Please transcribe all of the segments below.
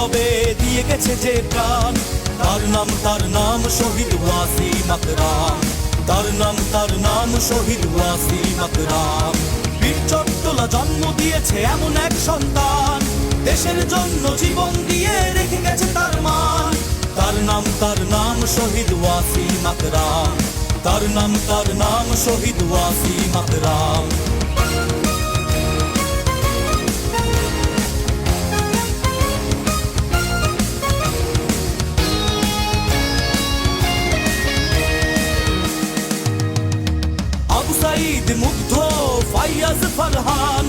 বিপ্লবে দিয়ে গেছে যে প্রাণ, তার নাম শহীদ ওয়াসিম আকরাম। তার নাম শহীদ ওয়াসিম আকরাম। বীর চট্টলা জন্ম দিয়েছে এমন এক সন্তান, দেশের জন্য জীবন দিয়ে রেখে গেছে তার মান। তার নাম শহীদ ওয়াসিম আকরাম। তার নাম শহীদ ওয়াসিম আকরাম। আবু সাঈদ, মুগ্ধ, ফাইয়াজ, ফারহান,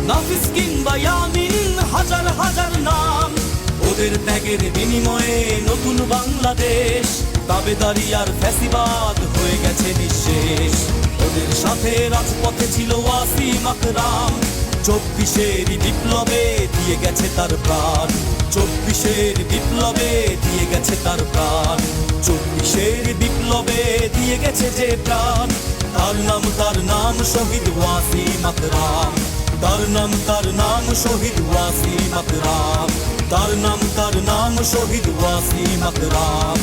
নাফিস কিংবা ইয়ামিন, হাজার হাজার নাম। ওদের ত্যাগের বিনিময়ে নতুন বাংলাদেশ, দাবেদারি আর ফ্যাসিবাদ হয়ে গেছে নিঃশেষ। ওদের সাথে রাজপথে ছিল ওয়াসিম আকরাম, 24-এর বিপ্লবে দিয়ে গেছে তার প্রাণ। 24-এর বিপ্লবে দিয়ে গেছে তার প্রাণ। 24-এর বিপ্লবে দিয়ে গেছে যে প্রাণ, তার নাম শহীদ ওয়াসিম আকরাম। তার নাম শহীদ ওয়াসিম আকরাম। তার নাম শহীদ ওয়াসিম আকরাম।